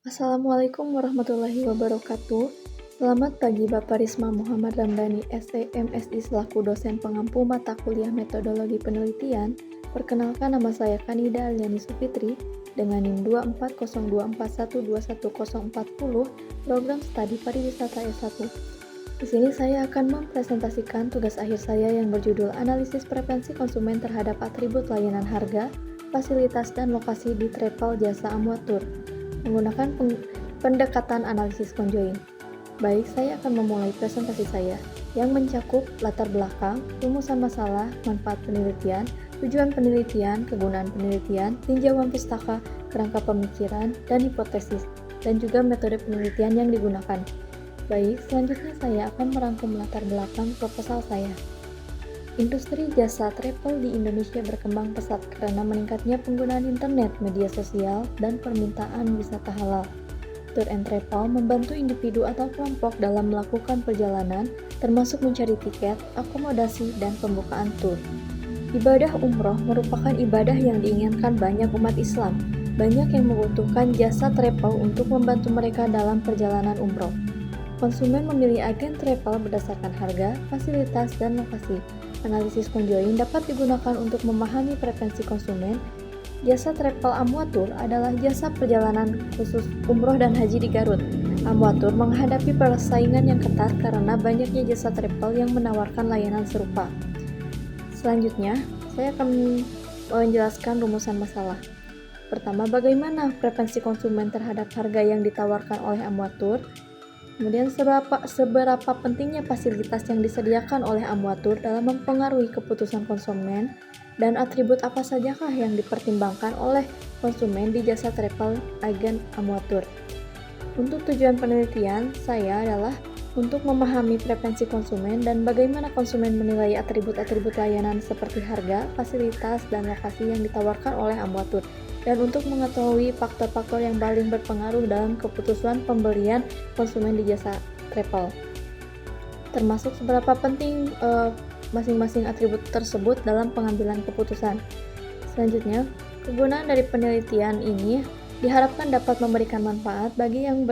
Assalamualaikum warahmatullahi wabarakatuh. Selamat pagi Bapak Risma Muhammad Ramdhani, STMSI selaku dosen pengampu mata kuliah metodologi penelitian. Perkenalkan, nama saya Kanida Aliani Sufitri dengan NIM 24024121040, program studi pariwisata S1. Di sini saya akan mempresentasikan tugas akhir saya yang berjudul Analisis Preferensi Konsumen terhadap Atribut Layanan Harga, Fasilitas, dan Lokasi di Travel Jasa Amuatur menggunakan pendekatan analisis conjoin. Baik, saya akan memulai presentasi saya yang mencakup latar belakang, rumusan masalah, manfaat penelitian, tujuan penelitian, kegunaan penelitian, tinjauan pustaka, kerangka pemikiran, dan hipotesis, dan juga metode penelitian yang digunakan. Baik, selanjutnya saya akan merangkum latar belakang proposal saya. Industri jasa travel di Indonesia berkembang pesat karena meningkatnya penggunaan internet, media sosial, dan permintaan wisata halal. Tour and Travel membantu individu atau kelompok dalam melakukan perjalanan, termasuk mencari tiket, akomodasi, dan pembukaan tur. Ibadah umroh merupakan ibadah yang diinginkan banyak umat Islam. Banyak yang membutuhkan jasa travel untuk membantu mereka dalam perjalanan umroh. Konsumen memilih agen travel berdasarkan harga, fasilitas, dan lokasi. Analisis conjoin dapat digunakan untuk memahami preferensi konsumen. Jasa travel Amuatur adalah jasa perjalanan khusus umroh dan haji di Garut. Amuatur menghadapi persaingan yang ketat karena banyaknya jasa travel yang menawarkan layanan serupa. Selanjutnya, saya akan menjelaskan rumusan masalah. Pertama, bagaimana preferensi konsumen terhadap harga yang ditawarkan oleh Amuatur? Kemudian, seberapa pentingnya fasilitas yang disediakan oleh Amuatur dalam mempengaruhi keputusan konsumen, dan atribut apa sajakah yang dipertimbangkan oleh konsumen di jasa travel agen Amuatur. Untuk tujuan penelitian saya adalah untuk memahami preferensi konsumen dan bagaimana konsumen menilai atribut-atribut layanan seperti harga, fasilitas, dan lokasi yang ditawarkan oleh Amuatur, dan untuk mengetahui faktor-faktor yang paling berpengaruh dalam keputusan pembelian konsumen di jasa travel, termasuk seberapa penting masing-masing atribut tersebut dalam pengambilan keputusan. Selanjutnya, kegunaan dari penelitian ini diharapkan dapat memberikan manfaat bagi yang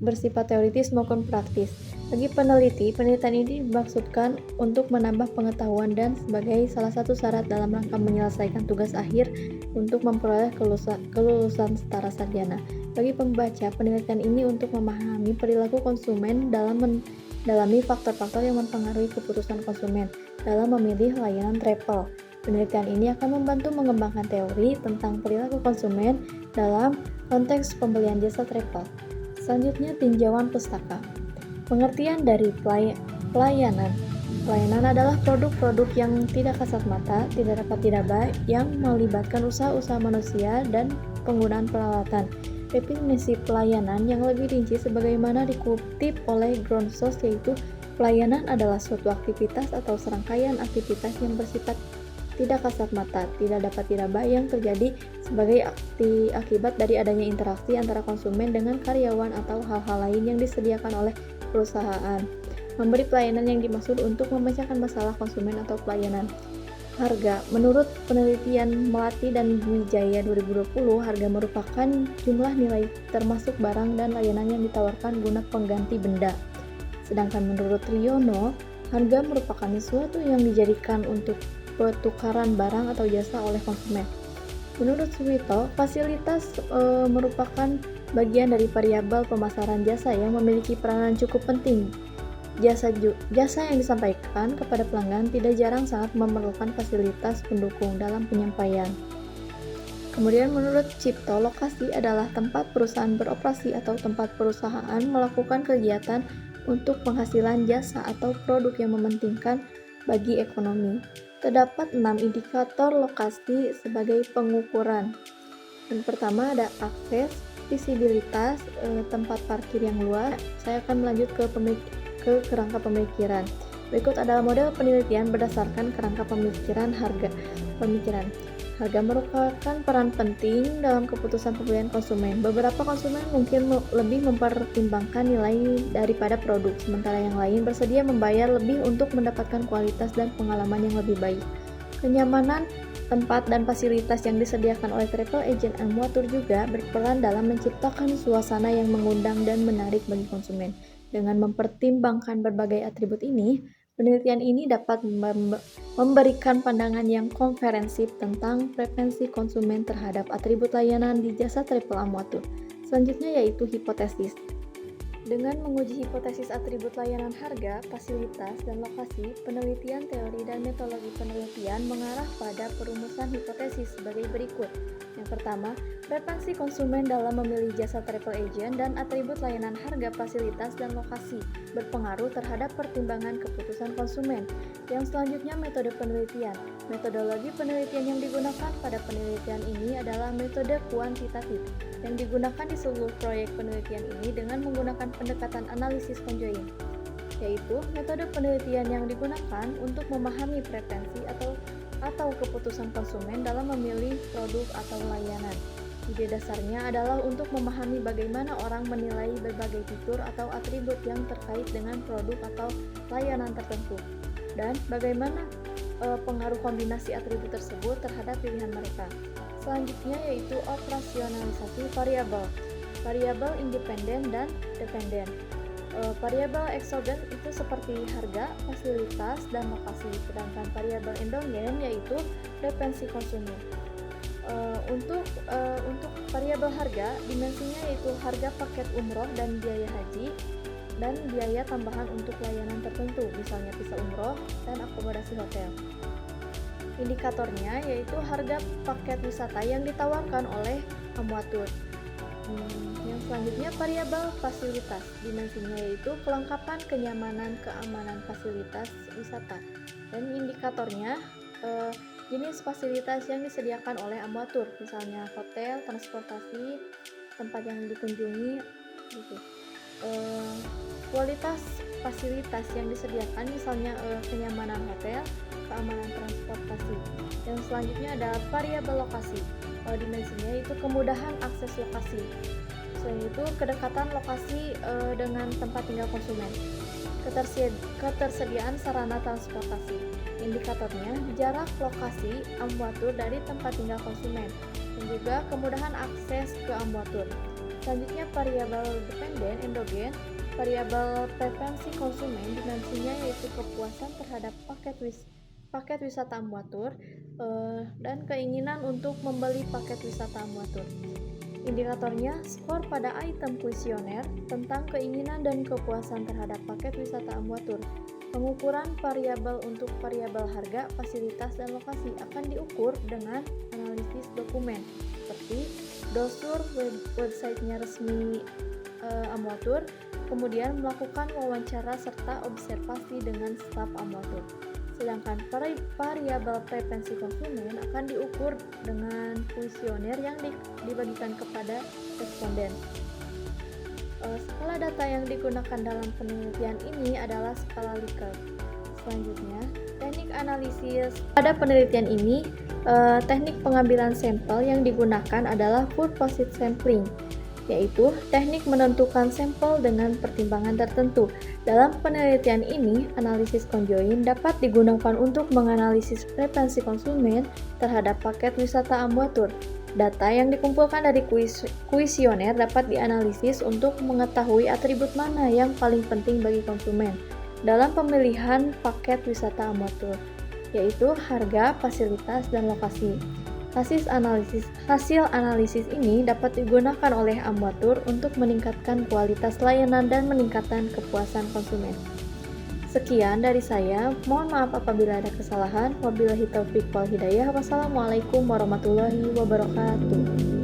bersifat teoritis maupun praktis. Bagi peneliti, penelitian ini dimaksudkan untuk menambah pengetahuan dan sebagai salah satu syarat dalam rangka menyelesaikan tugas akhir untuk memperoleh kelulusan setara sarjana. Bagi pembaca, penelitian ini untuk memahami perilaku konsumen dalam mendalami faktor-faktor yang mempengaruhi keputusan konsumen dalam memilih layanan travel. Penelitian ini akan membantu mengembangkan teori tentang perilaku konsumen dalam konteks pembelian jasa travel. Selanjutnya, tinjauan pustaka. Pengertian dari pelayanan. Pelayanan adalah produk-produk yang tidak kasat mata, tidak dapat diraba, yang melibatkan usaha-usaha manusia dan penggunaan peralatan. Definisi pelayanan yang lebih rinci sebagaimana dikutip oleh Groundsource, yaitu pelayanan adalah suatu aktivitas atau serangkaian aktivitas yang bersifat tidak kasat mata, tidak dapat diraba, yang terjadi sebagai akibat dari adanya interaksi antara konsumen dengan karyawan atau hal-hal lain yang disediakan oleh perusahaan. Memberi pelayanan yang dimaksud untuk memecahkan masalah konsumen atau pelayanan. Harga. Menurut penelitian Melati dan Wijaya 2020, harga merupakan jumlah nilai termasuk barang dan layanan yang ditawarkan guna pengganti benda. Sedangkan menurut Riono, harga merupakan sesuatu yang dijadikan untuk pertukaran barang atau jasa oleh konsumen. Menurut Suwito, fasilitas merupakan bagian dari variabel pemasaran jasa yang memiliki peranan cukup penting. Jasa yang disampaikan kepada pelanggan tidak jarang sangat memerlukan fasilitas pendukung dalam penyampaian. Kemudian menurut Cipto, lokasi adalah tempat perusahaan beroperasi atau tempat perusahaan melakukan kegiatan untuk penghasilan jasa atau produk yang mementingkan bagi ekonomi. Terdapat 6 indikator lokasi sebagai pengukuran. Yang pertama ada akses, visibilitas, tempat parkir yang luas. Saya akan melanjut ke kerangka pemikiran. Berikut adalah model penelitian berdasarkan kerangka pemikiran harga. Harga merupakan peran penting dalam keputusan pembelian konsumen. Beberapa konsumen mungkin lebih mempertimbangkan nilai daripada produk, sementara yang lain bersedia membayar lebih untuk mendapatkan kualitas dan pengalaman yang lebih baik. Kenyamanan Tempat dan fasilitas yang disediakan oleh travel agent Amwatur juga berperan dalam menciptakan suasana yang mengundang dan menarik bagi konsumen. Dengan mempertimbangkan berbagai atribut ini, penelitian ini dapat memberikan pandangan yang komprehensif tentang preferensi konsumen terhadap atribut layanan di jasa travel Amwatur. Selanjutnya yaitu hipotesis. Dengan menguji hipotesis atribut layanan harga, fasilitas, dan lokasi, penelitian teori dan metodologi penelitian mengarah pada perumusan hipotesis sebagai berikut. Yang pertama, preferensi konsumen dalam memilih jasa travel agent dan atribut layanan harga, fasilitas, dan lokasi berpengaruh terhadap pertimbangan keputusan konsumen. Yang selanjutnya, metode penelitian. Metodologi penelitian yang digunakan pada penelitian ini adalah metode kuantitatif yang digunakan di seluruh proyek penelitian ini dengan menggunakan pendekatan analisis conjoint, yaitu metode penelitian yang digunakan untuk memahami preferensi atau keputusan konsumen dalam memilih produk atau layanan. Ide dasarnya adalah untuk memahami bagaimana orang menilai berbagai fitur atau atribut yang terkait dengan produk atau layanan tertentu, dan bagaimana pengaruh kombinasi atribut tersebut terhadap pilihan mereka. Selanjutnya yaitu operasionalisasi variabel independen dan dependen. Variabel eksogen itu seperti harga, fasilitas, dan lokasi, sedangkan variabel endogen yaitu preferensi konsumen. Untuk variabel harga, dimensinya yaitu harga paket umroh dan biaya haji, dan biaya tambahan untuk layanan tertentu, misalnya visa umroh dan akomodasi hotel. Indikatornya yaitu harga paket wisata yang ditawarkan oleh Amwatur. Yang selanjutnya variabel fasilitas, dimensinya yaitu kelengkapan, kenyamanan, keamanan fasilitas wisata. Dan indikatornya jenis fasilitas yang disediakan oleh Amwatur, misalnya hotel, transportasi, tempat yang dikunjungi, gitu. Kualitas fasilitas yang disediakan, misalnya kenyamanan hotel, keamanan transportasi. Yang selanjutnya ada variabel lokasi, dimensinya yaitu kemudahan akses lokasi. Selain itu kedekatan lokasi dengan tempat tinggal konsumen, ketersediaan sarana transportasi. Indikatornya jarak lokasi Amwatur dari tempat tinggal konsumen, dan juga kemudahan akses ke Amwatur. Selanjutnya variabel dependen endogen, variabel preferensi konsumen, dimensinya yaitu kepuasan terhadap paket wisata Amwatur dan keinginan untuk membeli paket wisata Amwatur. Indikatornya skor pada item kuesioner tentang keinginan dan kepuasan terhadap paket wisata Amwatur. Pengukuran variabel untuk variabel harga, fasilitas, dan lokasi akan diukur dengan analisis dokumen seperti brosur websitenya resmi Amwatur, kemudian melakukan wawancara serta observasi dengan staf Amwatur. Sedangkan variabel preferensi konsumen akan diukur dengan kuesioner yang dibagikan kepada responden. Skala data yang digunakan dalam penelitian ini adalah skala Likert. Selanjutnya, teknik analisis. Pada penelitian ini, teknik pengambilan sampel yang digunakan adalah purposive sampling, yaitu teknik menentukan sampel dengan pertimbangan tertentu. Dalam penelitian ini, analisis conjoint dapat digunakan untuk menganalisis preferensi konsumen terhadap paket wisata Amwatur. Data yang dikumpulkan dari kuesioner dapat dianalisis untuk mengetahui atribut mana yang paling penting bagi konsumen dalam pemilihan paket wisata Amwatur, yaitu harga, fasilitas, dan lokasi. Hasil analisis ini dapat digunakan oleh Amwatur untuk meningkatkan kualitas layanan dan meningkatkan kepuasan konsumen. Sekian dari saya, mohon maaf apabila ada kesalahan. Wabillahi taufiq wal hidayah. Wassalamualaikum warahmatullahi wabarakatuh.